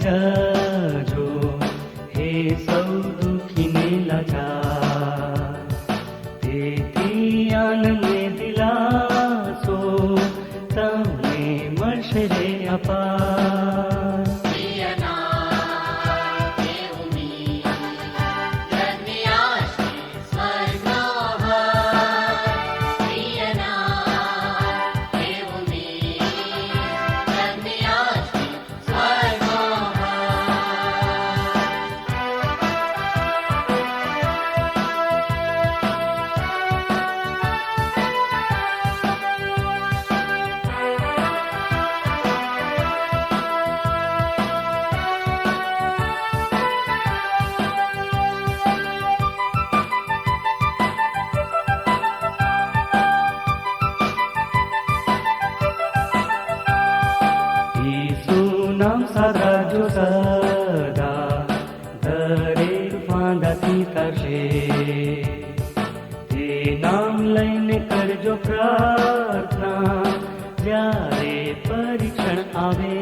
સજાજો હે સૌ દુખીને લાચાર, તેથી આનંદને દિલાસો તમને મળશે રે અપાર. નામ સારાજો સદા દરેક ફાંદાથી કરશે, તે નામ લઈને કરજો પ્રાર્થના જ્યારે પરીક્ષણ આવે.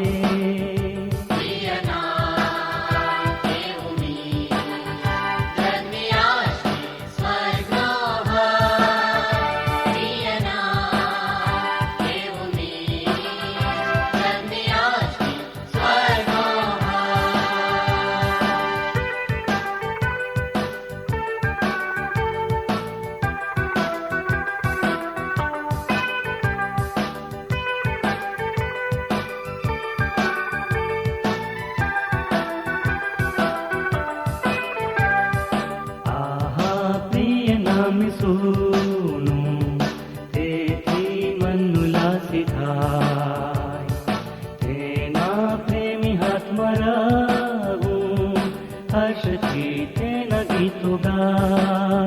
સુનું તેથી મનુલાસી થાય, તેના પ્રેમી હાથમાં રહું હર્ષથી તેના ગીતો ગાય.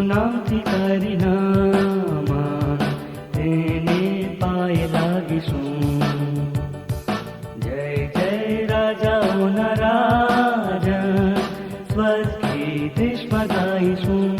નામથી કરી નામાં તેને પાય લાગીશું, જય જય રાજાઓના રાજા સ્વર્ગથી દેશમાં ગાઈશું.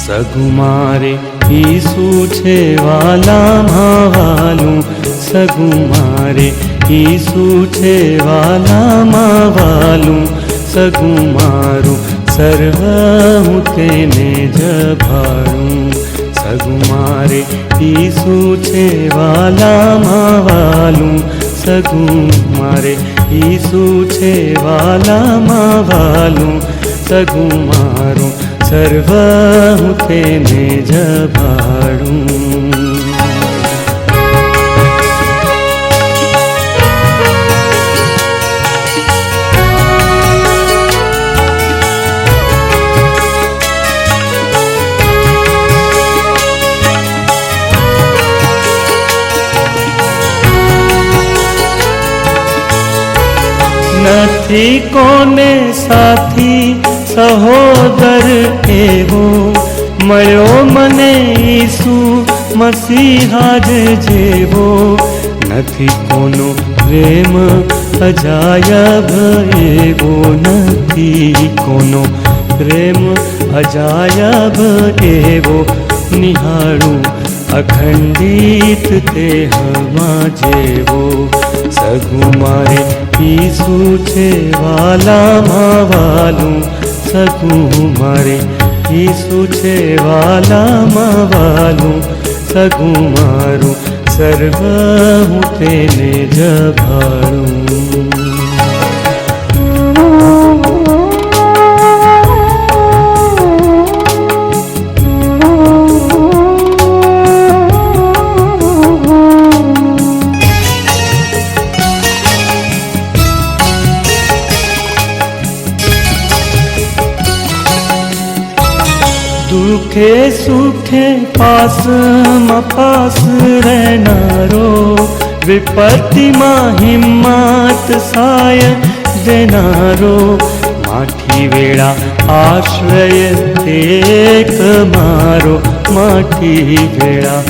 સગુમારે ઈસુ છે વાલામાં વાલું, સગુમારે ઈસુ છે વાલામાં વાલું, સગુમારું સર્વ હું તેને જભાડું. સગુમારે ઈસુ છે વાલામાં વાલું, સગુમારે ઈસુ છે વાલામાં વાલું, સગુમારું સર્વ હું તેને જભાડું. નથી કોને સાથી સહોદર એવો મળ્યો મને ઈસુ મસીહા જ જેવો. નથી કોનો પ્રેમ અજાયબ એવો, નથી કોનો પ્રેમ અજાયબ એવો. નિહાળું અખંડિત દેહમાં જેવો. સગુમારે ઈસુ છે વાલામાં વાલું, સગુમારે ઈસુ છે વાલામાં વાલું, સગુમારું સર્વ હું તેને જભાડું. સુખે સુખે પાસમાં પાસ રહેનારો, વિપત્તિમાં હિંમત સાય દેનારો, માઠી વેળા આશ્રય એક મારો, માઠી વેળા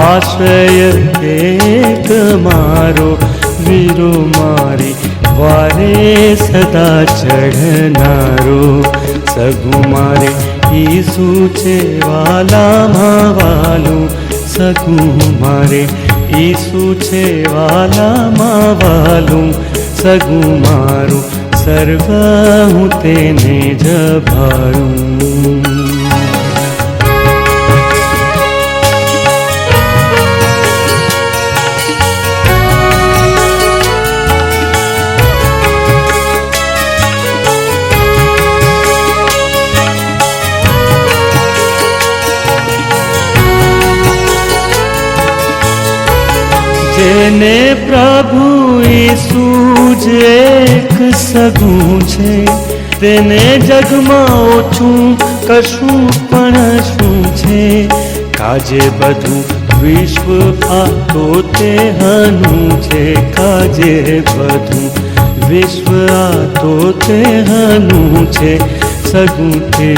આશ્રય એક મારો, વીરો મારી વારે સદા ચઢનારો, સગું મારે ઈસુ છે વાલામાં વાલું, સગું મારે ઈસુ છે વાલામાં વાલું, સગું મારું સર્વ હું તેને જ ભાળું. જેને પ્રભુ ઈસુ જ એક સગું છે, તેને જગમાં ઓછું કશું પણ શું છે, કાજે બધું વિશ્વ આ તો તે હનું છે, કાજે બધું વિશ્વ આ તો તે હનું છે, સગું તે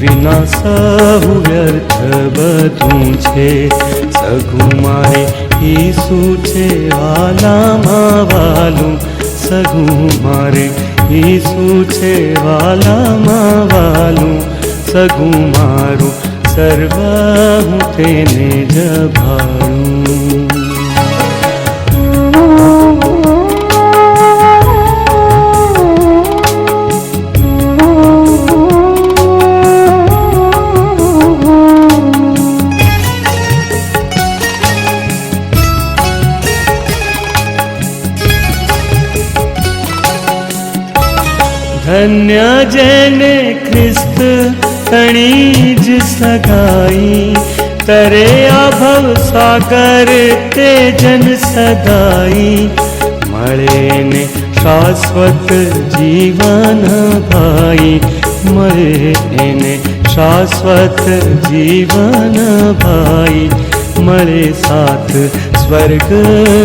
વિના સહુ વ્યર્થ બધું છે, સગું મારે ઈસુ છે વાલામાં વાલું, સગું મારે ઈસુ છે વાલામાં વાલું, સગું મારું સર્વ હું તેને જ ભાળું. ધન્ય જેને ખ્રિસ્ત તણી જ સગાઈ, તરે આ ભવ સાગર તે જન સદાઈ, મળે ને શાશ્વત જીવન ભાઈ, મળે એને શાશ્વત જીવન ભાઈ, મળે સાથ સ્વર્ગ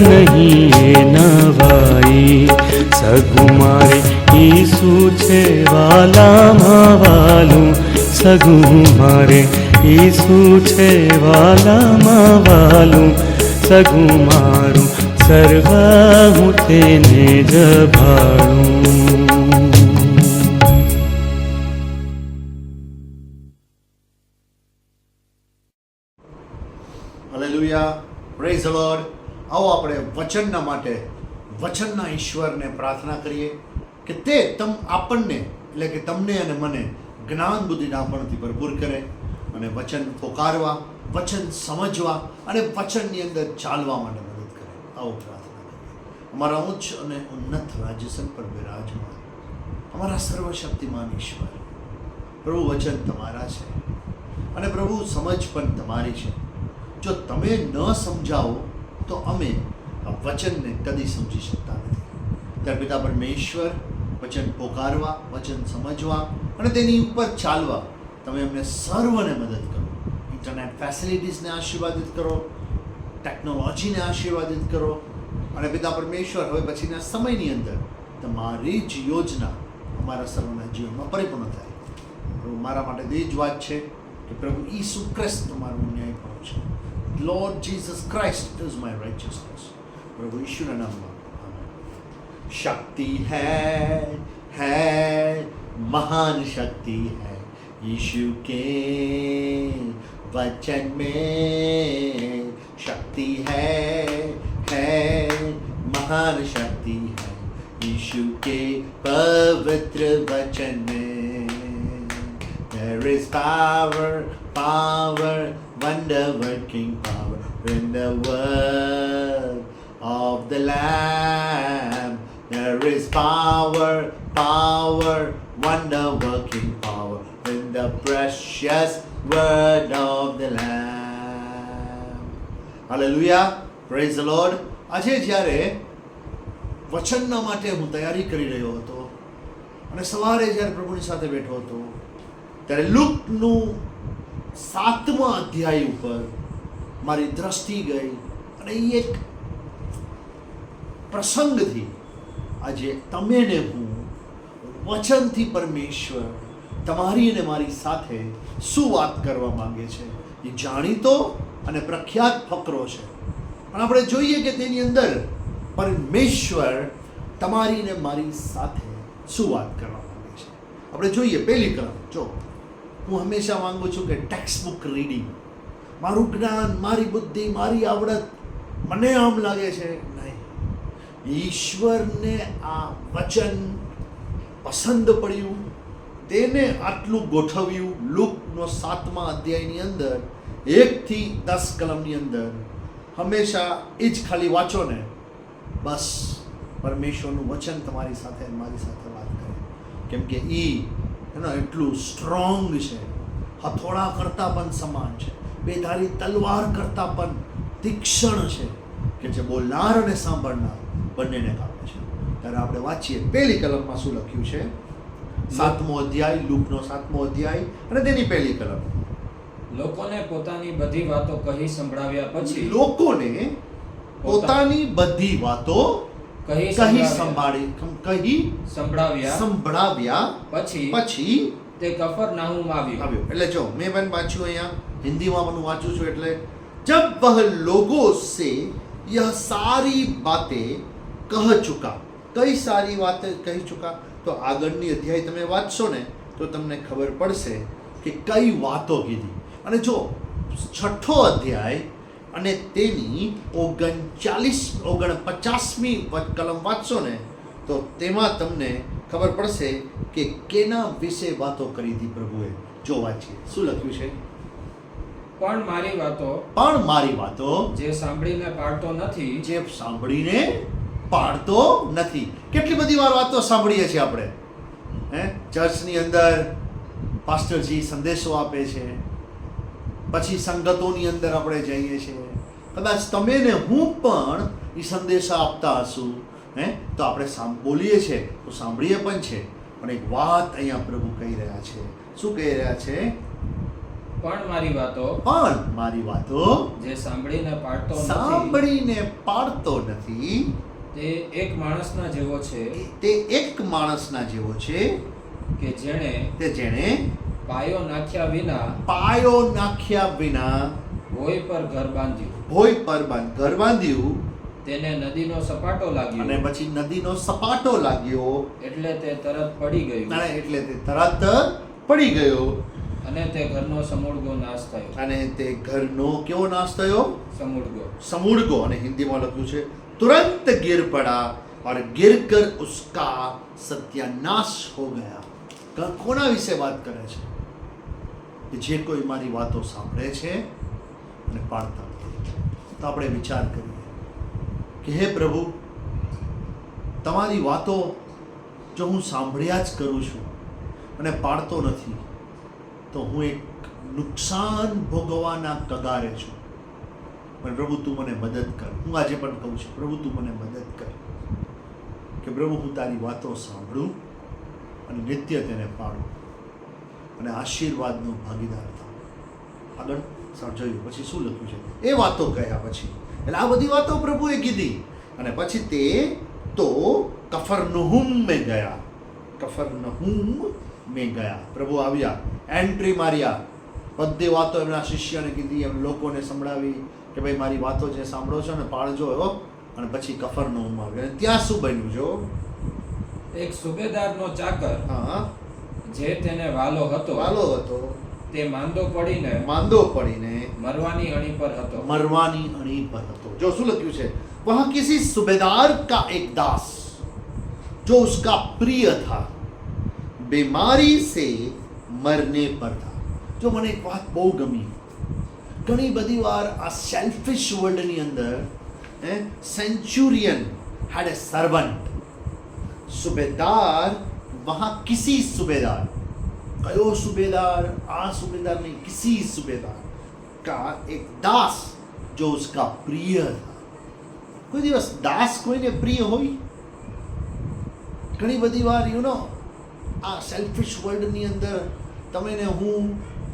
નહીં એ નવાઈ, સગું મારે ઈસુ છે વાલામાં વાલું, સગું મારે ઈસુ છે વાલામાં વાલું, સગું મારું સર્વ હું તેને જ ભાળું. Hallelujah, praise the Lord. આવો આપણે વચનના માટે વચનના ઈશ્વરને પ્રાર્થના કરીએ કે તે આપણને એટલે કે તમને અને મને જ્ઞાન બુદ્ધિ નાપણથી ભરપૂર કરે અને વચન પોકારવા, વચન સમજવા અને વચનની અંદર ચાલવા માટે મદદ કરે. આવો પ્રાર્થના કરીએ. અમારા ઉચ્ચ અને ઉન્નત રાજ્યસન પર બિરાજમાન અમારા સર્વશક્તિમાન ઈશ્વર, પ્રભુ વચન તમારા છે અને પ્રભુ સમજ પણ તમારી છે. જો તમે ન સમજાવો તો અમે આ વચનને કદી સમજી શકતા નથી. ત્યારે પિતા પરમેશ્વર, વચન પોકારવા, વચન સમજવા અને તેની ઉપર ચાલવા તમે અમને સર્વને મદદ કરો. ઇન્ટરનેટ ફેસિલિટીઝને આશીર્વાદિત કરો, ટેકનોલોજીને આશીર્વાદિત કરો અને પિતા પરમેશ્વર હવે પછીના સમયની અંદર તમારી જ યોજના અમારા સર્વના જીવનમાં પરિપૂર્ણ થાય. પ્રભુ મારા માટે તો એ જ વાત છે કે પ્રભુ ઈસુ ખ્રિસ્ત તમારું ન્યાય પણ છે. Lord Jesus Christ is my righteousness. प्रभु यीशु के नाम में शक्ति है महान शक्ति है यीशु के वचन में. शक्ति है महान शक्ति है यीशु के पवित्र वचन में. There is power, wonder-working power in the word of the Lamb. There is power, wonder-working power in the precious word of the Lamb. Hallelujah, praise the Lord. આજે જ્યારે વચનના માટે હું તૈયારી કરી રહ્યો હતો અને સવારે જ્યારે પ્રભુની સાથે બેઠો હતો ત્યારે લૂકનું 7મા અધ્યાય ઉપર મારી દ્રષ્ટિ ગઈ અને એ એક પ્રસંગથી આજે તમે ને હું વચનથી પરમેશ્વર તમારી અને મારી સાથે શું વાત કરવા માંગે છે એ જાણીતો અને પ્રખ્યાત ફકરો છે. પણ આપણે જોઈએ કે તેની અંદર પરમેશ્વર તમારી ને મારી સાથે શું વાત કરવા માંગે છે. આપણે જોઈએ પહેલી કલમ. જો હું હંમેશા માંગુ છું કે ટેક્સ્ટ બુક રીડિંગ, મારું જ્ઞાન, મારી બુદ્ધિ, મારી આવડત, મને આમ લાગે છે નહીં, ઈશ્વરને આ વચન પસંદ પડ્યું, તેને આટલું ગોઠવ્યું. લૂકનો 7મા અધ્યાયની અંદર 1 થી 10 કલમની અંદર હંમેશા એ જ ખાલી વાંચો ને બસ પરમેશ્વરનું વચન તમારી સાથે અને મારી સાથે વાત કરે. કેમ કે એનો એટલું સ્ટ્રોંગ છે, હથોડા કરતાં પણ સમાન છે, બેધારી તલવાર કરતાં પણ તીક્ષ્ણ છે, કે જે બોલનાર અને સાંભળનાર બંનેને કાપે છે. ત્યારે આપણે વાંચીએ પહેલી કલમમાં શું લખ્યું છે. 7મો અધ્યાય, લૂકનો 7મો અધ્યાય અને તેની પહેલી કલમ. લોકોને પોતાની બધી વાતો કહી સંભળાવ્યા પછી લોકોને પોતાની બધી વાતો કહી સંભળાવ્યા પછી તે કફરનાહુમ આવ્યો. એટલે જો મેં પણ વાંચ્યું, અહીંયા હિન્દીમાં પણ વાંચું છું. એટલે જબ વહ લોગો સે યહ સારી બાतें કહ ચુકા. કઈ સારી વાતે કહી ચુકા? તો આગળની અધ્યાય તમે વાંચશો ને તો તમને ખબર પડશે કે કઈ વાતો કીધી. અને જો 6ઠ્ઠો અધ્યાય અને તેની 49મી કલમ વાંચશો ને તો તેમાં તમને ખબર પડશે કે કેના વિશે વાતો કરી હતી પ્રભુએ. જો વાંચીએ શું લખ્યું છે. પણ મારી વાતો જે સાંભળીને પાડતો નથી. કેટલી બધી વાર વાતો સાંભળીએ છીએ આપણે. ચર્ચની અંદર પાસ્ટરજી સંદેશો આપે છે, પછી સંગતોની અંદર આપણે જઈએ છીએ, કદાચ તમે ને હું પણ એ સંદેશા આપતા હશું. તો આપણે બોલીએ છીએ તો સાંભળીએ પણ છે. પણ એક વાત અહીંયા પ્રભુ કહી રહ્યા છે. શું કહી રહ્યા છે? પણ મારી વાતો જે સાંભળીને પાડતો નથી તે એક માણસના જેવો છે કે જેણે પાયો નાખ્યા વિના ભોય પર ઘર બાંધ્યું. તેને નદીનો સપાટો લાગ્યો અને પછી નદીનો સપાટો લાગ્યો એટલે તે તરત પડી ગયો અને તે ઘરનો સમૂળગો નાશ થયો. અને તે ઘરનો કેવો નાશ થયો? સમૂળગો. અને હિન્દીમાં લખ્યું છે तुरंत गिर पड़ा और गिर कर उसका सत्यानाश हो गया. કોના વિશે વાત કરે છે? કે જે કોઈ મારી વાતો સાંભળે છે અને પાડતા નથી. તો આપણે વિચાર કરીએ કે હે પ્રભુ, તમારી વાતો જો હું સાંભળ્યા જ કરું છું અને પાડતો નથી તો હું એક નુકસાન ભોગવવાના કગારે છું. પણ પ્રભુ તું મને મદદ કર. હું આજે પણ કહું છું પ્રભુ તું મને મદદ કર કે પ્રભુ હું તારી વાતો સાંભળું અને નિત્ય તેને પાડું અને આશીર્વાદનો ભાગીદાર થાઉં. આગળ જોયું પછી શું લખ્યું છે. એ વાતો કહ્યા પછી એટલે આ બધી વાતો પ્રભુએ કીધી અને પછી તે તો કફરનહૂમ મેં ગયા. પ્રભુ આવ્યા, એન્ટ્રી માર્યા, બધી વાતો એમના શિષ્યને કીધી, એમ લોકોને સંભળાવી કે ભાઈ મારી વાતો જે સાંભળો છો ને પાળજો. અને પછી કફરનહૂમ આવ્યો. અને ત્યાં શું બન્યું? જો એક સુબેદારનો ચાકર જે તેને વાલો હતો તે માંદો પડીને મરવાની અણી પર હતો. જો શું લખ્યું છે? વહાં કિસી સુબેદાર કા એક દાસ जो उसका प्रिय था बीमारी से मरने पर था. જો મને એક વાત બહુ ગમી. ઘણી બધી વાર આ સેલ્ફિશ વર્લ્ડની અંદર સેન્ચુરિયન had a servant. સુબેદાર વહાં કિસી સુબેદાર, કયો સુબેદાર? આ સુબેદાર નહીં, કિસી સુબેદાર કા એક દાસ જો उसका प्रिय था. કોઈ દિવસ દાસ કોઈને પ્રિય હોય? ઘણી બધી વાર આ સેલ્ફિશ વર્લ્ડની અંદર તમે ને હું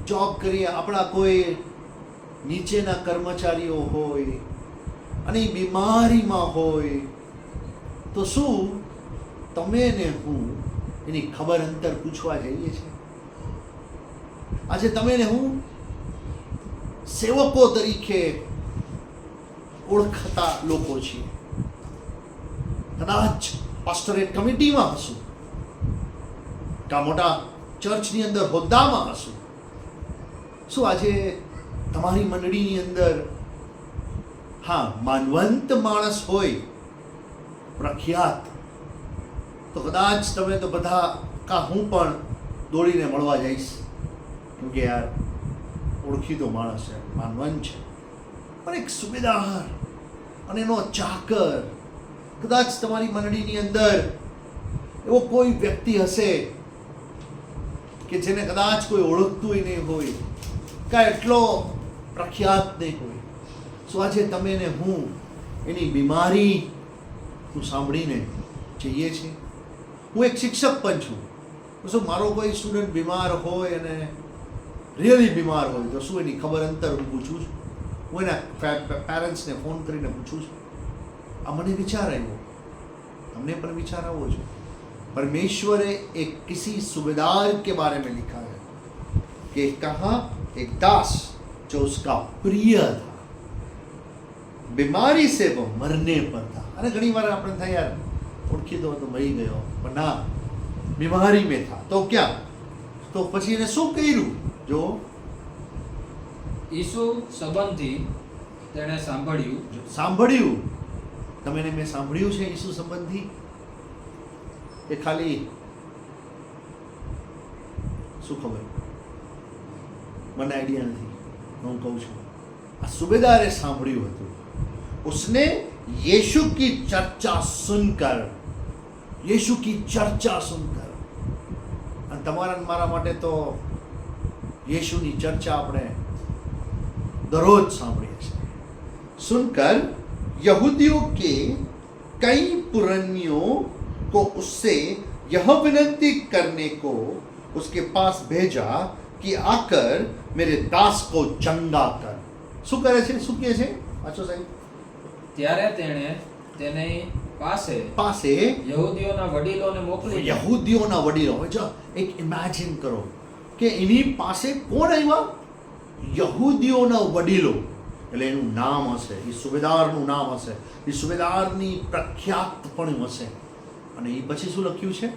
જોબ કરીએ, આપણા કોઈ નીચેના કર્મચારીઓ હોય અને એ બીમારીમાં હોય, તો શું તમે ને હું એની ખબર અંતર પૂછવા જઈએ છીએ? આજે તમે ને હું સેવકો તરીકે ઓળખતા લોકો છીએ. કદાચ પાસ્ટોરેટ કમિટીમાં હશું, કા મોટા ચર્ચની અંદર હોદ્દામાં હશું. શું આજે તમારી મંડળીની અંદર માનવંત માણસ હોય, પ્રખ્યાત, તો કદાચ તમે તો બધા કા હું પણ દોડીને મળવા જઈશ, કેમ કે યાર ઓળખીતો માણસ છે, માનવંત છે. પણ એક સુબેદાર અને એનો ચાકર, કદાચ તમારી મંડળીની અંદર એવો કોઈ વ્યક્તિ હશે કે જેને કદાચ કોઈ ઓળખતું નહીં હોય, કાં એટલો પ્રખ્યાત નહીં હોય. શું આજે તમે ને હું એની બીમારીનું સાંભળીને જઈએ છીએ? હું એક શિક્ષક પણ છું. શું મારો કોઈ સ્ટુડન્ટ બીમાર હોય અને રિયલી બીમાર હોય તો શું એની ખબર અંતર હું પૂછું છું? હું એના પેરેન્ટ્સને ફોન કરીને પૂછું છું. આ મને વિચાર આવ્યો, हमने पर विचारा वो जो परमेश्वर एक किसी सूबेदार के बारे में लिखा है कि कहा एक दास जो उसका प्रिय था, बीमारी से वो मरने पर था. अरे घनी बार आपने था यार ओळखी तो मरी गयो, पर ना बीमारी में था. तो क्या, तो પછી એને શું કર્યું? જો ઈસુ સંબંધી તેણે સાંભળ્યું. તમે ને મેં સાંભળ્યું છે ઈસુ સંબંધી? એ ખાલી શું ખબર, મને આઈડિયા નથી, હું કહું છું. આ સુબેદારે સાંભળ્યું હતું. उसने यीशु की चर्चा सुनकर, यीशु की चर्चा सुनकर, અને તમારા મારા માટે તો यीशुની ચર્ચા આપણે દરરોજ સાંભળીએ છીએ. सुनकर यहूदियों के कई पुरानियों को उससे यह विनती करने को उसके पास भेजा कि आकर मेरे दास को चंगा कर. શું કરે છે? શું કહે છે? વાંચો સાહેબ. ત્યારે તેણે તેની પાસે યહૂદીઓના વડીલોને મોકલી. યહૂદીઓના વડીલો, જો એક ઇમેજિન કરો કે એની પાસે કોણ આવ્યા? યહૂદીઓના વડીલો. એટલે એનું નામ હશે, એ સુબેદારનું નામ હશે, એ સુબેદારની પ્રખ્યાત પણ હશે. અને એ પછી શું લખ્યું છે?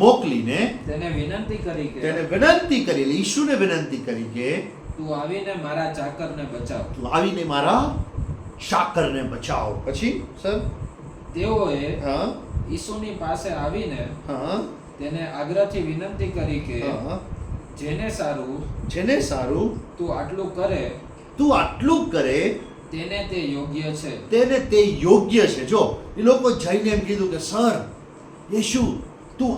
મોકલીને તેને વિનંતી કરી, ઈશુને વિનંતી કરી કે તું આવીને મારા ચાકરને બચાવ. પછી સર તેઓએ ઈસુની પાસે આવીને તેને આગ્રહથી વિનંતી કરી કે જેને સારું તું આટલું કરે તેને તે યોગ્ય છે. જો એ લોકો જઈને એમ કીધું કે સર યેશુ, તું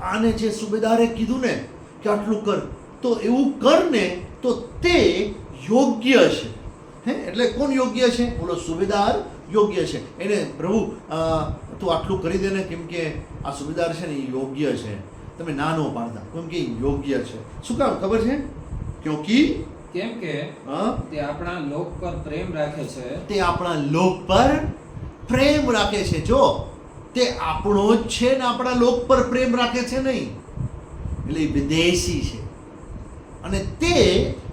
આને જે સુબેદારે કીધું ને કે આટલું કર, તો એવું કર ને તો તે યોગ્ય છે. એટલે કોણ યોગ્ય છે? બોલો, સુબેદાર યોગ્ય છે. એને પ્રભુ તું આટલું કરી દે ને, કેમ કે આ સુબેદાર છે ને એ યોગ્ય છે. તમે નાનો પાડતા, કેમ કે યોગ્ય છે. શું કામ ખબર છે? કેમ કે તે આપણા લોક પર પ્રેમ રાખે છે. જો તે આપણો જ છે ને આપણા લોક પર પ્રેમ રાખે છે નહીં, એટલે વિદેશી છે અને તે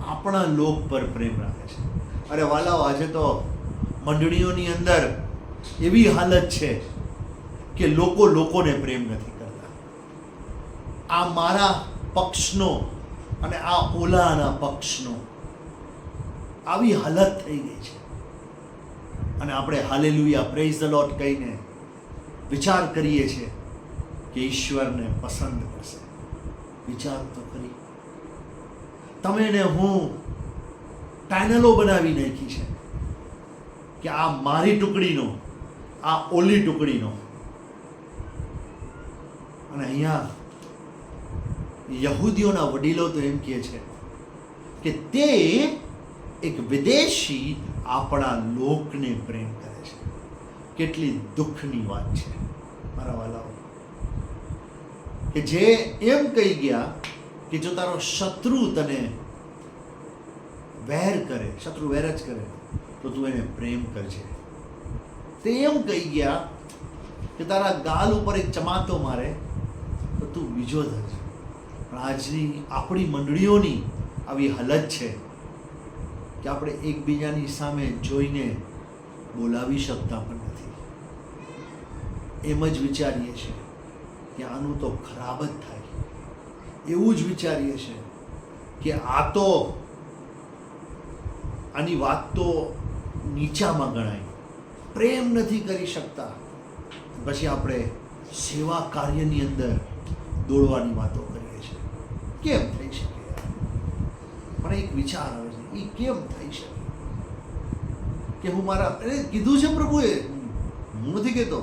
આપણા લોક પર પ્રેમ રાખે છે. અરે વાલાઓ, આજે તો મંડળીઓની અંદર એવી હાલત છે કે લોકોને પ્રેમ નથી કરતા. આ મારા પક્ષનો અને આ ઓલાના પક્ષનો, આવી હાલત થઈ ગઈ છે. અને આપણે હાલેલુયા, પ્રેઝ ધ લોર્ડ કહીને વિચાર કરીએ છીએ કે ઈશ્વરને પસંદ કરશે. વિચાર તો કરી. તમે ને હું પેનલો બનાવી નાખી છે કે આ મારી ટુકડીનો, આ ઓલી ટુકડીનો. અને અહીંયા યહૂદીઓના વડીલો તો એમ કહે છે કે તે એક વિદેશી આપણા લોકને પ્રેમ કરે છે. કેટલી દુઃખની વાત છે મારા વાલાઓ, કે જે એમ કહી ગયા કે જો તારો શત્રુ તને વેર કરે, શત્રુ વેર જ કરે, તો તું એને પ્રેમ કરજે. તે એમ કહી ગયા કે તારા ગાલ ઉપર એક ચમાતો મારે તો તું બીજો ધરજે. પણ આજની આપણી મંડળીઓની આવી હાલત છે કે આપણે એકબીજાની સામે જોઈને બોલાવી શકતા પણ નથી. એમ જ વિચારીએ છીએ કે આનું તો ખરાબ જ થાય, એવું જ વિચારીએ છીએ કે આની વાત તો નીચામાં ગણાય, પ્રેમ નથી કરી શકતા. પછી આપણે સેવા કાર્યની અંદર દોડવાની વાતો કરીએ છીએ. કેમ થઈ શકે યાર? પણ એક વિચાર આવે છે, એ કેમ થઈ શકે કે હું કીધું છે પ્રભુએ, હું નથી કહેતો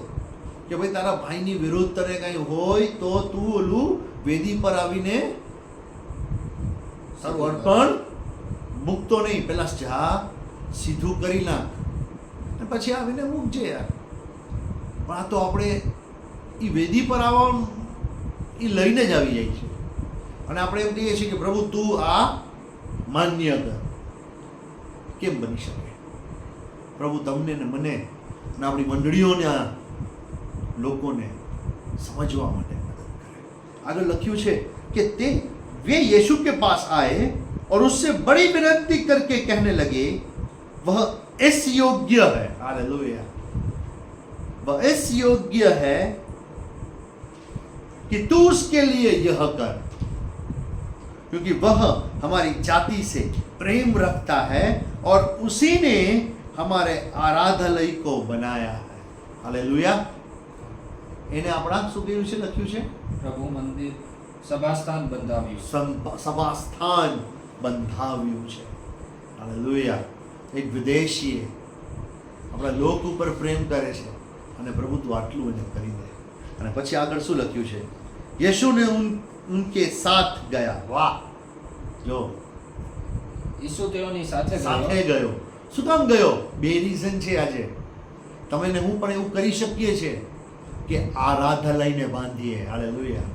કે ભાઈ તારા ભાઈની વિરુદ્ધ તને કંઈ હોય તો તું ઓલું વેદી પર આવીને તારું અર્પણ મૂકતો નહીં, પેલા જા સીધું કરી નાખ અને પછી આવીને મૂકજે યાર. પણ આ તો આપણે એ વેદી પર આવવા એ લઈને જ આવી જાય છે અને આપણે એમ કહીએ છીએ કે પ્રભુ તું આ માન્ય કર. કેમ બની શકે? પ્રભુ તમને ને મને અને આપણી મંડળીઓને આ લોકોને समझवा માટે મદद કરે. આગળ લખ્યું છે કે તે वे यीशु के पास आए और उससे बड़ी विनती करके कहने लगे वह इस योग्य है, हालेलुया, वह इस योग्य है कि तू उसके लिए यह कर, क्योंकि वह हमारी जाति से प्रेम रखता है और उसी ने हमारे आराधनालय को बनाया है. हालेलुया. એને આપણા શું કહ્યું છે? લખ્યું છે પ્રભુ મંદિર સભાસ્થાન બંધાવ્યું, સભાસ્થાન બંધાવ્યું છે. હાલેલુયા. એક વિદેશીએ આપણા લોક ઉપર પ્રેમ કરે છે અને પ્રભુ તું આટલું એને કરી દે. અને પછી આગળ શું લખ્યું છે? यीशु ने उनके साथ गया. વાહ, જો ઈસુ તેઓની સાથે ગયો. શું કામ ગયો? બે રીઝન છે. આજે તમે ને હું પણ એવું કરી શકીએ છીએ કે આરાધનાલયને બાંધીએ. હાલેલુયા.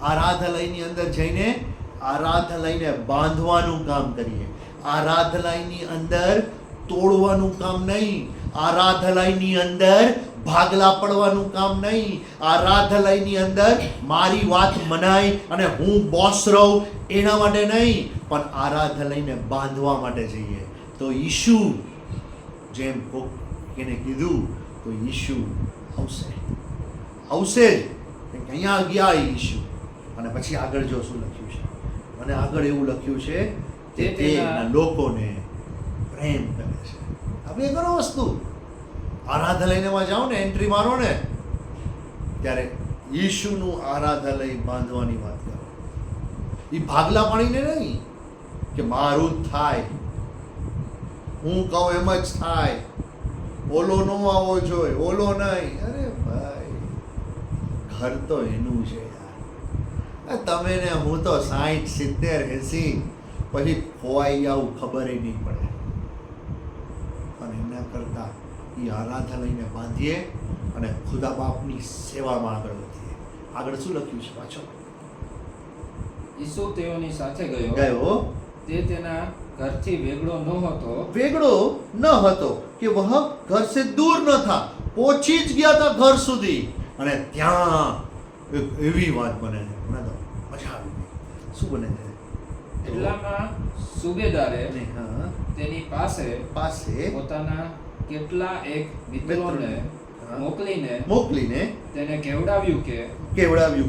આરાધનાલયની અંદર જઈને આરાધનાલયને બાંધવાનું કામ કરીએ. આરાધનાલયની અંદર તોડવાનું કામ નહીં, આરાધનાલયની અંદર ભાગલા પડવાનું કામ નહીં, આરાધનાલયની અંદર મારી વાત મનાય અને હું બોસ રહું એના માટે નહીં, પણ આરાધનાલયને બાંધવા માટે જઈએ. તો ઈશુ જેમ એને કીધું તો ઈશુ આવશે જ. અહીંયા ગયા ઈશુ. અને પછી આગળ જો શું લખ્યું છે? અને આગળ એવું લખ્યું છે કે તેના લોકોને પ્રેમ કરે છે. હવે એ કરો વસ્તુ. આરાધનાલયમાં જાઓ ને, એન્ટ્રી મારો ને, ત્યારે ઈશુનું આરાધનાલય બાંધવાની વાત કરો. એ ભાગલા પાડીને નહીં કે મારું જ થાય, હું કહું એમ જ થાય, ઓલો નો આવવો જોઈએ, ઓલો નહીં. અરે ભાઈ, ઘર તો એનું છે યાર. તમે ને હું તો 60, 70, 80 પછી ખોવાઈ જાવું, ખબર નહીં પડે. અને એના કરતા એ આરાધનાલયને બાંધીએ અને ખુદા બાપની સેવામાં આગળ વધીએ. આગળ શું લખ્યું છે પાછો? ઈસુ તેઓની સાથે ગયો તે તેના ઘરથી વેગળો ન હતો કે વહ ઘર સે દૂર ન થા. પહોંચી જ ગયા હતા ઘર સુધી અને ત્યાં એક એવી વાત બને છે, મને તો મજા આવી ગઈ. શું બને છે? એટલામાં સુબેદારે તેની પાસે પોતાના કેટલા એક મિત્રોને મોકલીને તેને કેવડાવ્યું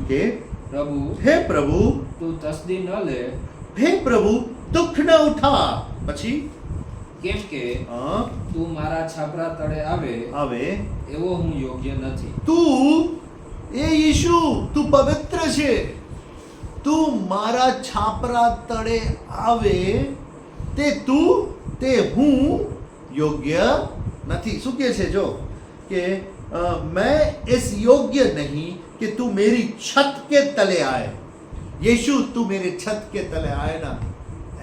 કે પ્રભુ, હે પ્રભુ, તું તસ્દી ન લે, હે પ્રભુ દુઃખ ન ઉઠા. પછી કેમ કે તું મારા છાપરા તળે આવે એવો હું યોગ્ય નથી. તું એ ઈશુ, તું પવિત્ર છે, તું મારા છાપરા તળે આવે તે હું યોગ્ય નથી. શું કહે છે? જો કે मैं इस योग्य नहीं कि तू मेरी छत के तले आए. यीशु तू मेरे छत के तले आए ना,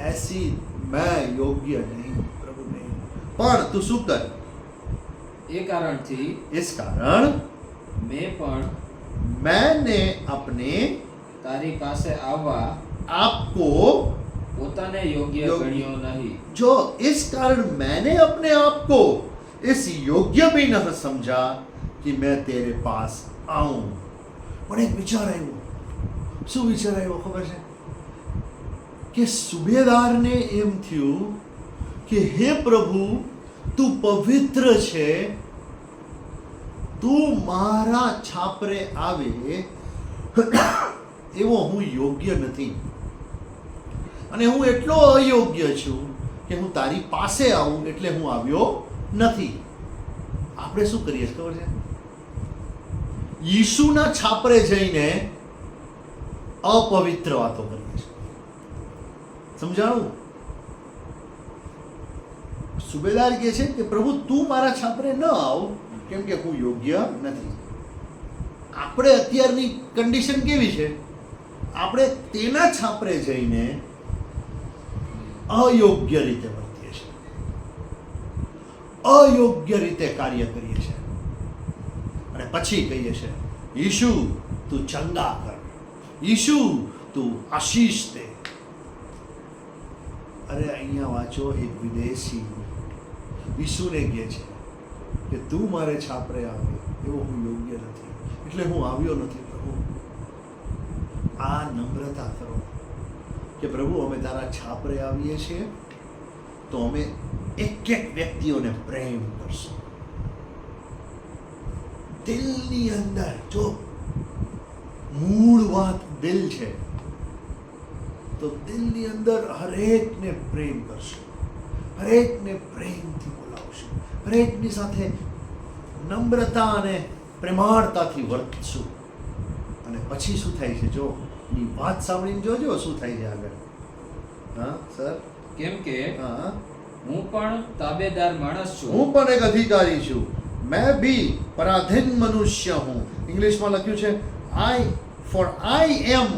ऐसी मैं योग्य नहीं प्रभु नहीं. પણ તું શું કર? એ કારણથી इस कारण मैंने अपने તારી પાસે આવવા आपको પોતાને યોગ્ય ગણ્યો નહીં. जो इस कारण मैंने अपने आप को इस योग्य भी न समझा कि मैं तेरे पास आऊं. પણ એક વિચાર આવ્યો. શું વિચાર આવ્યો ખબર છે? કે સુબેદારને એમ થયું કે હે પ્રભુ, તું પવિત્ર છે, તું મારા છાપરે આવે એવો હું યોગ્ય નથી, અને હું એટલો અયોગ્ય છું કે હું તારી પાસે આવું એટલે હું આવ્યો નથી. આપણે શું કરીએ ખબર છે? યીશુના છાપરે જઈને અપવિત્ર વાતો કરીએ છીએ. સમજાણું? સુબેદાર કહે છે કે પ્રભુ તું મારા છાપરે ન આવ કેમ કે હું યોગ્ય નથી. આપણે અત્યારની કન્ડિશન કેવી છે? આપણે તેના છાપરે જઈને અયોગ્ય રીતે વર્તીએ છીએ, અયોગ્ય રીતે કાર્ય કરીએ છીએ, અને પછી કહીએ છીએ ઈશુ તું ચંગા કર, ઈશુ તું આશીષ દે. અરે અહીંયા વાંચો, એક વિદેશી ઈશુને કહે છે કે તું મારે છાપરે આવે એવો હું યોગ્ય નથી એટલે હું આવ્યો નથી. પ્રભુ, આ નમ્રતા કરો કે પ્રભુ અમે તારા છાપરે આવીએ છીએ તો અમે એક એક વ્યક્તિઓને પ્રેમ કરશું. દિલની અંદર જો મૂળ વાત દિલ છે તો દિલની અંદર હરેકને પ્રેમ કરશું, હરેકને પ્રેમથી બોલાવશું, હરેકની સાથે નમ્રતા અને પ્રેમાળતાથી વર્તશું. અને પછી શું થાય છે? જો ની વાત સાંભળીને જોજો શું થાય છે આગળ. હા સર? કેમ કે હા, હું પણ તાબેદાર માણસ છું. હું પણ એક અધિકારી છું. मैं भी पराधीन मनुष्य हूँ. इंग्लिशમાં લખ્યું છે I am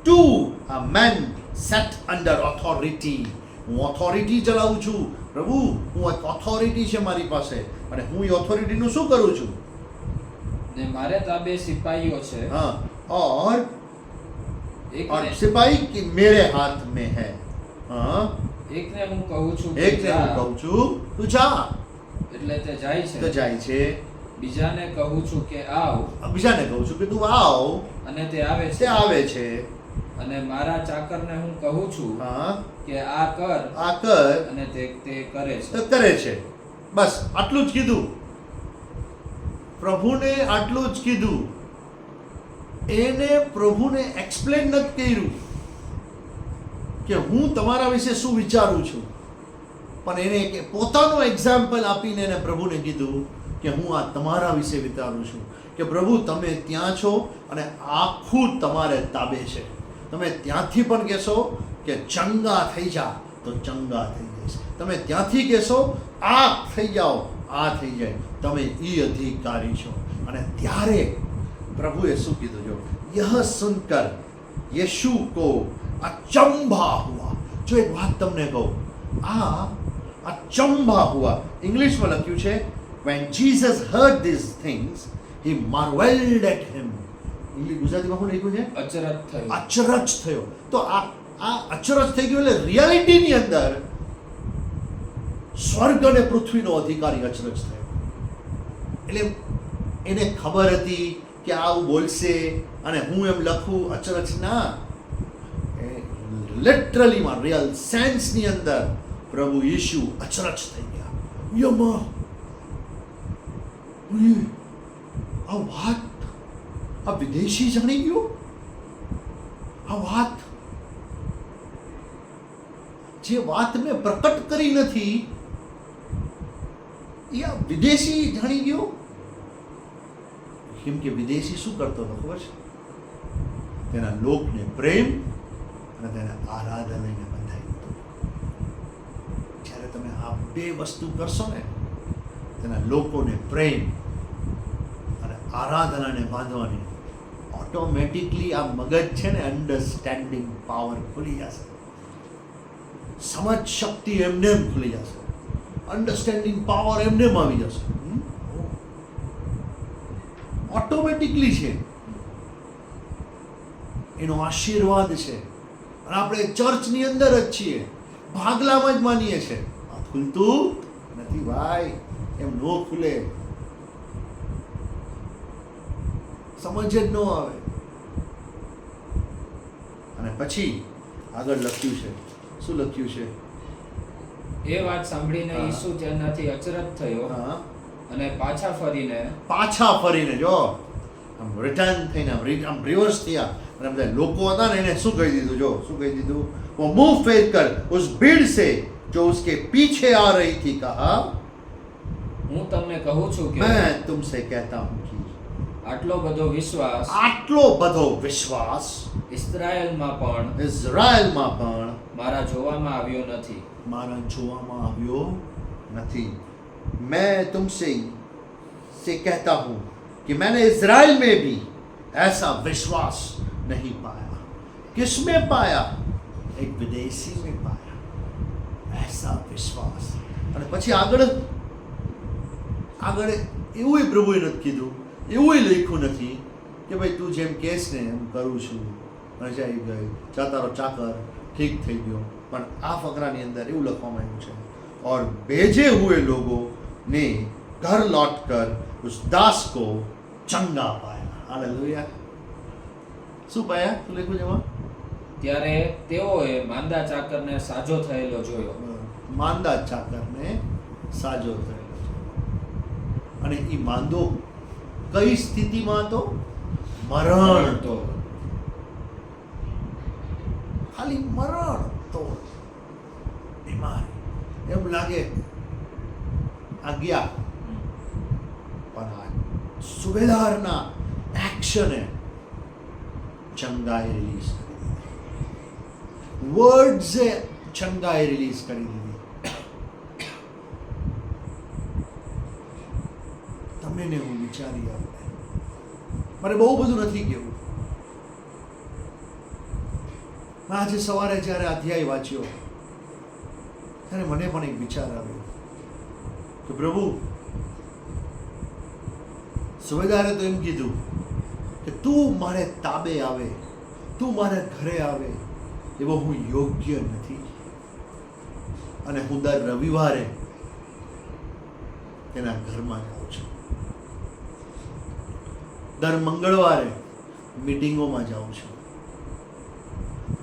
too a man set under authority. હું ઓથોરિટી ચલાવું છું. પ્રભુ, હું એક ઓથોરિટી છે મારી પાસે, અને હું એ ઓથોરિટીનું શું કરું છું? ને મારે તાબે સિપાહીઓ છે. हाँ, और એકને सिपाही की मेरे हाथ में है. हाँ, એકને હું કહું છું કે एक ने જા, હું કહું છું તું જા, એટલે તે જાય તો છે. જાય છે. બીજાને કહું છું કે આવ, બીજાને કહું છું કે તું આવ, અને તે આવે તે છે. આવે છે. અને મારા ચાકરને હું કહું છું હા, કે આ કર, આ કર, અને તે કરે છે. તો કરે છે. બસ આટલું જ કીધું. પ્રભુને આટલું જ કીધું. એને પ્રભુને એક્સપ્લેન નથી કર્યું કે હું તમારા વિશે શું વિચારું છું, પણ એને એક પોતાનો એક્ઝામ્પલ આપીને એને પ્રભુને કીધું કે હું આ તમારા વિશે વિચારું છું, કે પ્રભુ તમે ત્યાં છો અને આખું તમારે તાબે છે. તમે ત્યાંથી પણ કહેશો કે ચંગા થઈ જા તો ચંગા થઈ જઈશ, તમે ત્યાંથી કહેશો આ થઈ જાઓ આ થઈ જાય, તમે એ અધિકારી છો. અને ત્યારે પ્રભુએ શું કીધું? જો યહ સુનકર यीशु को अचंभा हुआ. जो एक बात તમને કહું, આ અચંભા હુઆ ઇંગ્લિશમાં લખ્યું છે when Jesus heard these things he marveled at him. English ગુજરાતીમાં શું લખ્યું છે? અચરજ થયું. અચરજ થયો. તો આ અચરજ થઈ ગયો એટલે રિયાલિટીની અંદર સ્વર્ગ અને પૃથ્વીનો અધિકારી અચરજ થયો. એટલે એને ખબર હતી કે આવું બોલશે અને હું એમ લખું, અચરજ ના, લિટરલીમાં રિયલ સેન્સની અંદર પ્રભુ યીશુ અચરજ થઈ ગયા. યમા આ વાત આ વિદેશી જાણી ગયો. આ વાત જે વાત મેં પ્રકટ કરી નથી એ આ વિદેશી જાણી ગયો. કેમ કે વિદેશી શું કરતો હતો ખબર છે? તેના લોકને પ્રેમ અને તેના આરાધનાને બંધાઈ દીધો. જ્યારે તમે આ બે વસ્તુ કરશો ને, તેના લોકોને પ્રેમ અને આરાધનાને બાંધવાની, ઓટોમેટિકલી આ મગજ છે ને અન્ડરસ્ટેન્ડિંગ પાવર ખુલી જશે. સમજ શક્તિ એમને એમ ખુલી જશે, અન્ડરસ્ટેન્ડિંગ પાવર એમને એમ આવી જશે. ઓટોમેટિકલી છે. એનો આશીર્વાદ છે. અને આપણે ચર્ચની અંદર જ છીએ, ભાગલામાં જ માનીએ છીએ. આ ખુલતું નથી ભાઈ, એમ નો ખુલે, સમજ જ ન આવે. અને પછી આગળ લખ્યું છે, શું લખ્યું છે? એ વાત સાંભળીને ઈસુ તેનાથી અચરજ થયો હા, અને પાછા ફરીને જો આમ રિટર્ન થઈને આમ રિવર્સ થયા. અને બધા લોકો હતા ને એને શું કહી દીધું? જો શું કહી દીધું? वो मुंह फेर कर उस भीड़ से जो उसके पीछे आ रही थी कहा, હું તમને કહું છું કે मैं तुमसे कहता हूं कि આટલો બધો વિશ્વાસ ઇઝરાયલમાં પણ મારા જોવામાં આવ્યો નથી. मैं तुमसे से कहता हूं कि मैंने इज़राइल में भी ऐसा विश्वास नहीं पाया. किसमें पाया? एक विदेशी में पाया ऐसा विश्वास. અને પછી આગળ એવું પ્રભુએ નથી કીધું, એવું લખ્યું નથી કે ભાઈ તું જેમ કહેશ ને એમ કરું છું, મજા આવી ગઈ, જા તારો ચાકર ઠીક થઈ ગયો. પણ આ ફકરાની અંદર એવું લખવામાં આવ્યું છે, और भेजे हुए लोगों ने घर लौटकर उस दास को चंगा पाया. हालेलुया. શું પાયા? શું લખ્યું છે એમાં? ત્યારે તેઓએ માંદા ચાકરને સાજો થયેલો જોયો. માંદા ચાકરને સાજો થયેલો. અને એ માંદો કઈ સ્થિતિમાં હતો? મરણ હતો. ખાલી મરણ તો બીમારી, એમ લાગે આ ગયા. પણ આ સુબેદારના એક્શને ચંગાઈ રિલીઝ કરી દીધી, વર્ડ્સે ચંગાઈ રિલીઝ કરી દીધી. તમે ને હું વિચારી આપણે, મારે બહુ બધું નથી કહેવું. આજે સવારે જ્યારે અધ્યાય વાંચ્યો ત્યારે મને પણ એક વિચાર આવ્યો કે પ્રભુ, સુબેદારે તો એમ કીધું કે તું મારે તાબે આવે, તું મારા ઘરે આવે એવો હું યોગ્ય નથી. અને હું દર રવિવારે તેના ઘરમાં જાઉં છું, દર મંગળવારે મીટિંગોમાં જાઉં છું,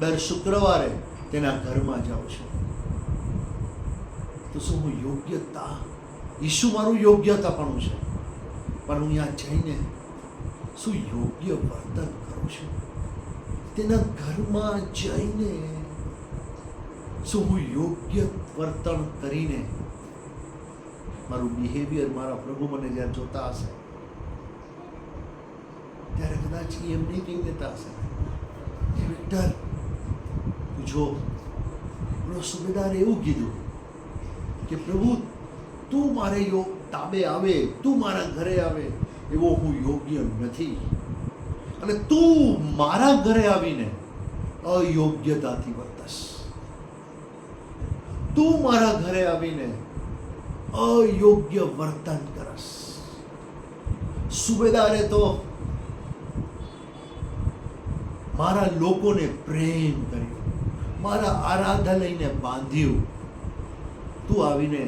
દર શુક્રવારે તેના ઘરમાં જાઉં છું. તો શું હું યોગ્યતા, ઈસુ મારું યોગ્યતાપણું છે, પણ હું ત્યાં જઈને શું યોગ્ય વર્તન કરું છું? તેના ઘરમાં જઈને શું હું યોગ્ય વર્તન કરીને મારું બિહેવિયર, મારા પ્રભુ મને જ્યારે જોતા હશે ત્યારે કદાચ એમ નહીં કહી દેતા હશે કે વિક્ટર તું જો, પેલો સુબેદારે એવું કીધું કે પ્રભુ તું મારે તાબે આવે, તું મારા ઘરે આવે એવો હું યોગ્ય નથી, અને તું મારા ઘરે આવીને અયોગ્યતાથી વર્તસ, તું મારા ઘરે આવીને અયોગ્ય વર્તન કરસ. સુબેદારે તો મારા લોકોને પ્રેમ કર્યો, મારા આરાધનાલયને બાંધ્યું, તું આવીને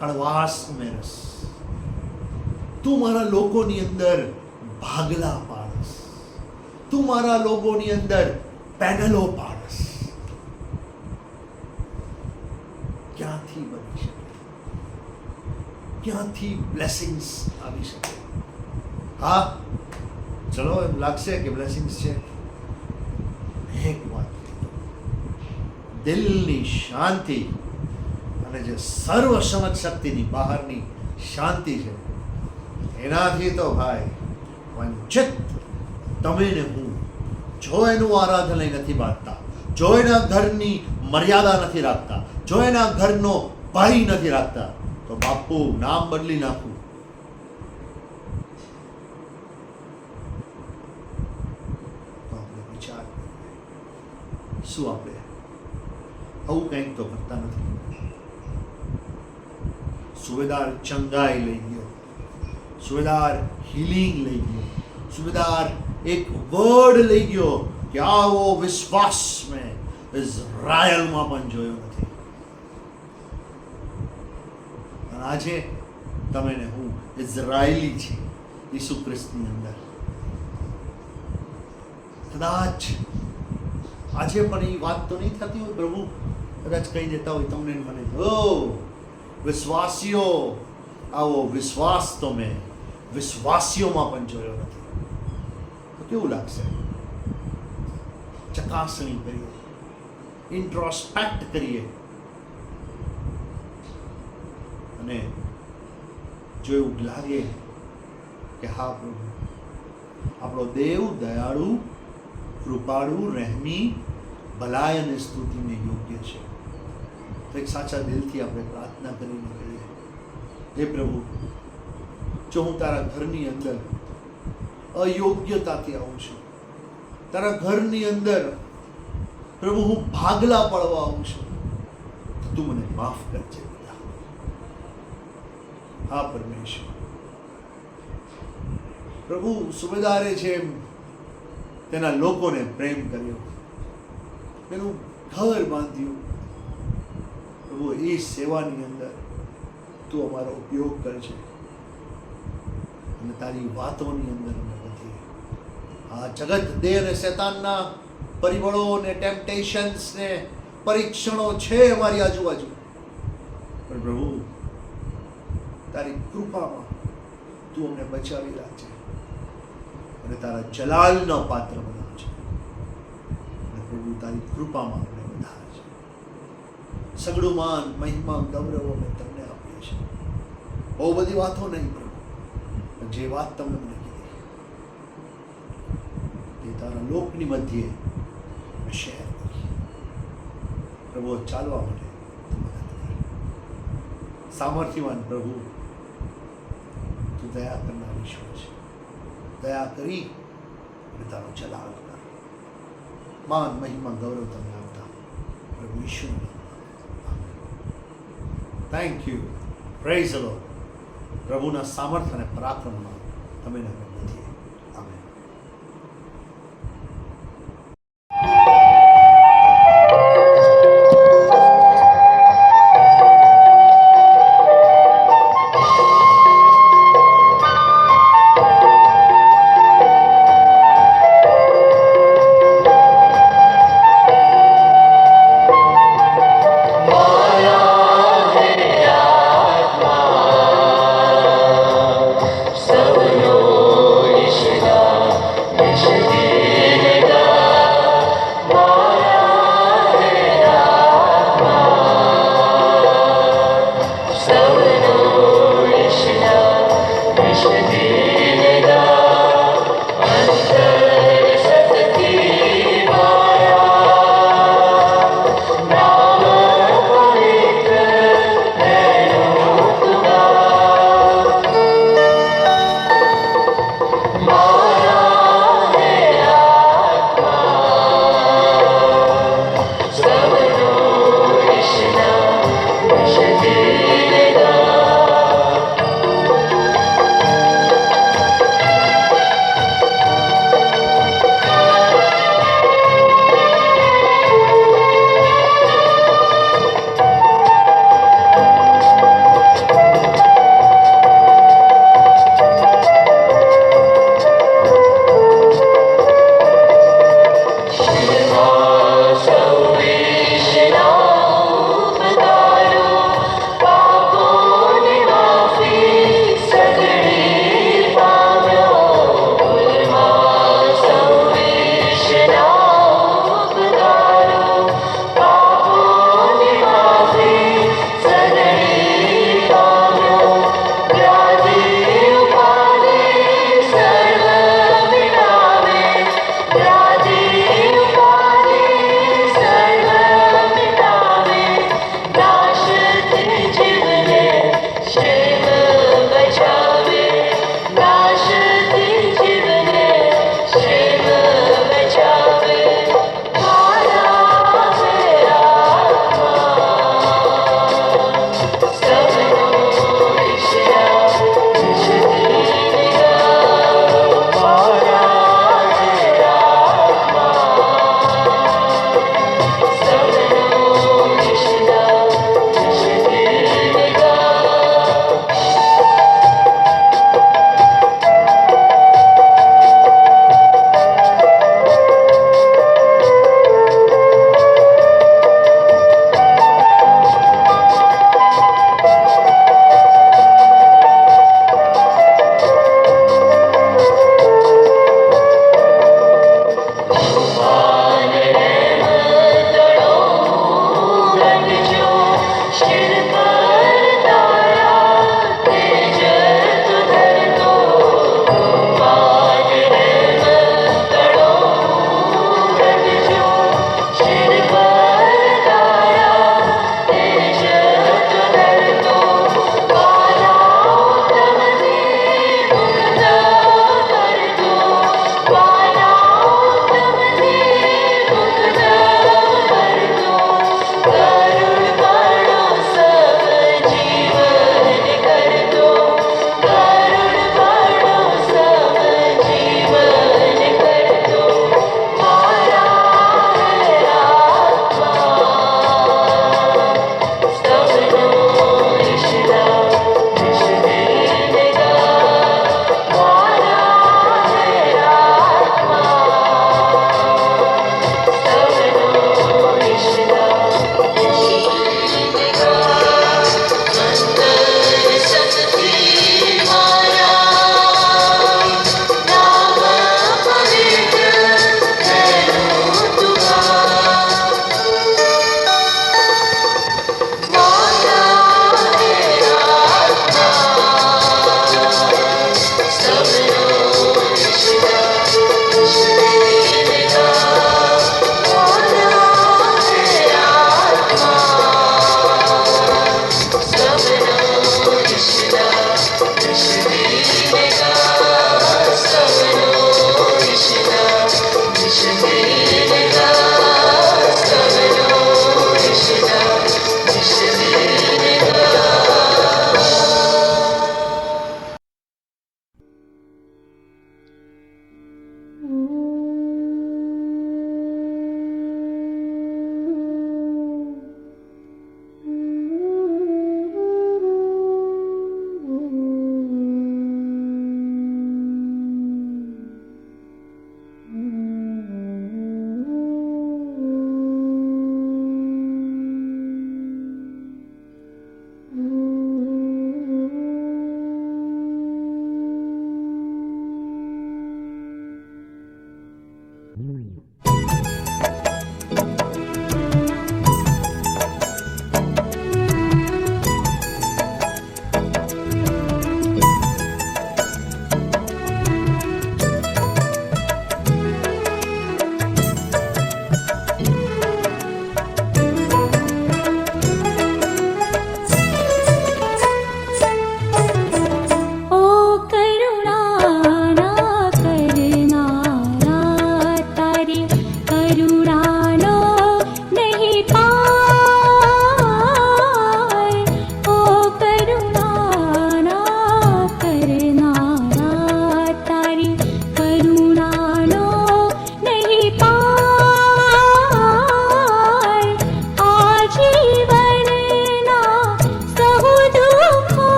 કડવાશ ઉમેરસ, તું મારા લોકોની અંદર ભાગલા પાડસ, તું મારા લોકોની અંદર પેનલો પાડસ. ક્યાંથી બની શકે? ક્યાંથી બ્લેસિંગ્સ આવી શકે? હા, ચલો એમ લાગશે કે બ્લેસિંગ્સ છે. એક વાત, દિલની શાંતિ અને જે સર્વ સમજ શક્તિની બહારની શાંતિ છે, એનાથી તો ભાઈ વંચિત તમે ને હું, જો એનું આરાધનાલય નથી બાંધતા, જો એના ઘરની મર્યાદા નથી રાખતા, જો એના ઘરનો ભાઈ નથી રાખતા, તો બાપુ નામ બદલી નાખું. તો આપણે વિચાર શું આપણે આવું કંઈક તો કરતા નથી. સુબેદાર ચંગાઈ લઈ ગયો, સુબેદાર હિલિંગ લઈ ગયો, સુબેદાર એક વર્ડ લઈ ગયો કે આવો વિશ્વાસ મેં ઇઝરાયલમાં પણ જોયો નથી. અને આજે તમે ને હું ઇઝરાયલી છે ઈસુ ખ્રિસ્તની અંદર. કદાચ આજે પણ એ વાત તો નહીં થતી હોય, પ્રભુ કદાચ કહી દેતા હોય તમને ને મને, ઓ વિશ્વાસીઓ, આવો વિશ્વાસ તો મેં વિશ્વાસીઓમાં પણ જોયો નથી. તો કેવું લાગશે? ચકાસણી કરીએ, ઇન્ટ્રોસ્પેક્ટ કરીએ, અને જો એવું લાગે કે હા પ્રભુ, આપણો દેવ દયાળુ, કૃપાળુ, રહેમી, ભલાઈ અને સ્તુતિને યોગ્ય છે, તો એક સાચા દિલથી આપણે પ્રાર્થના કરીને કહીએ, હે પ્રભુ, જો હું તારા ઘરની અંદર અયોગ્યતાથી આવું છું, તારા ઘરની અંદર પ્રભુ હું ભાગલા પડવા આવું છું, તો તું મને માફ કરજે. હા પરમેશ્વર, પ્રભુ સુબેદારે છે તેના લોકોને પ્રેમ કર્યો, તેનું ઘર બાંધ્યું. પ્રભુ એ સેવાની અંદર તું અમારો ઉપયોગ કરજે અને તારી વાતોની અંદર અમે વધીએ. આ જગત, દેહ અને શૈતાનના પરિબળો ને ટેમ્પટેશન્સ ને પરીક્ષણો છે અમારી આજુબાજુ, પણ પ્રભુ તારી કૃપામાં તું અમને બચાવી રાખજે અને તારા જલાલનો પાત્ર બનાવજે. અને પ્રભુ તારી કૃપામાં અમને વધારજે. સગળું માન, મહિમા, ગૌરવ અમે તમને આપીએ છીએ. બહુ બધી વાતો નહીં પ્રભુ, પણ જે વાત તમે મને કીધી તે તારા લોકની મધ્યે અમે શેર કરી. પ્રભુ ચાલવા માટે સામર્થ્યવાન પ્રભુ, તું દયા કરનાર ઈશ્વર છે. દયા કરી અને તારો જલાલ કર. માન, મહિમા, ગૌરવ તમને આપતા પ્રભુ ઈશ્વર. Thank you. Praise the lord. પ્રભુના સામર્થ્ય અને પરાક્રમમાં તમે ને અમે વધીએ. આમેન.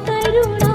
करुणा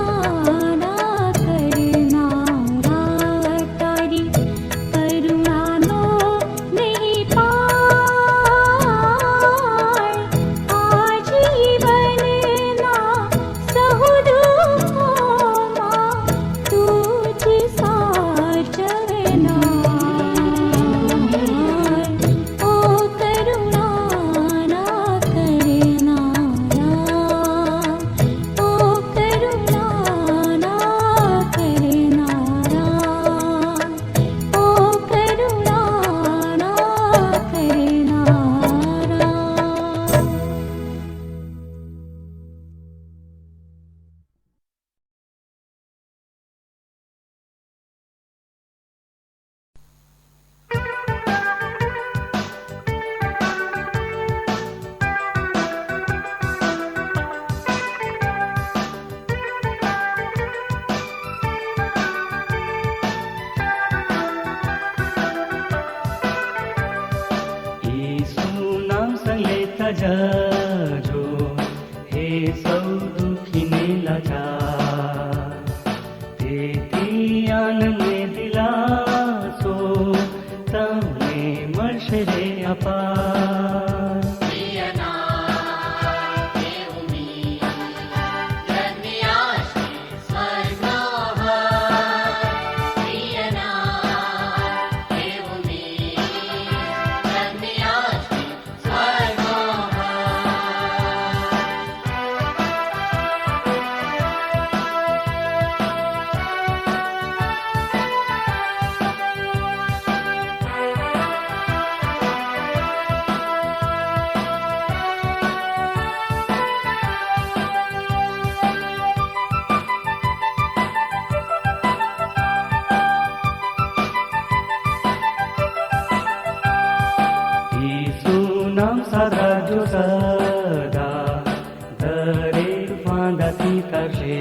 કરશે.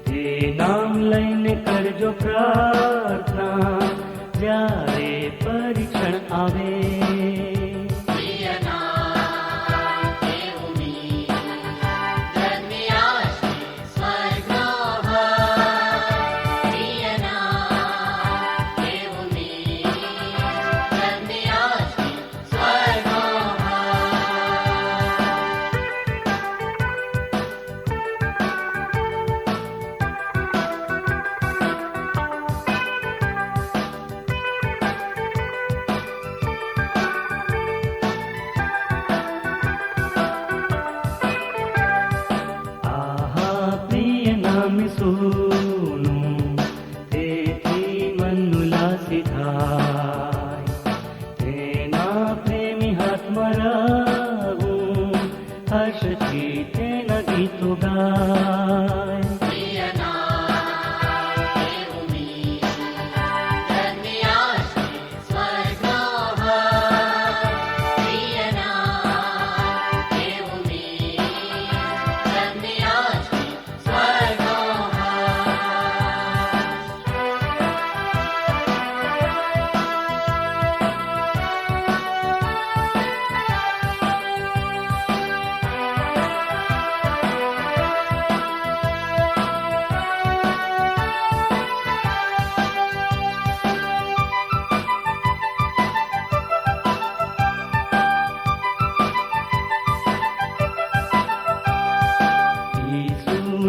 તે નામ લઈને કરજો પ્રાર્થના જ્યારે પરીક્ષણ આવે. સોનું તેથી મન ઉલ્લાસિત થાય. તેના પ્રેમી હાથમાં રહું હર્ષથી તેના ગીતો ગાય.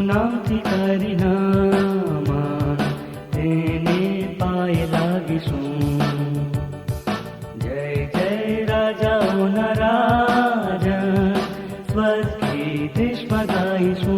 નામથી કરી નામાં તેને પાય લાગીશું. જય જય રાજાઓના રાજા સ્વર્ગથી દેશમાં ગાઈશું.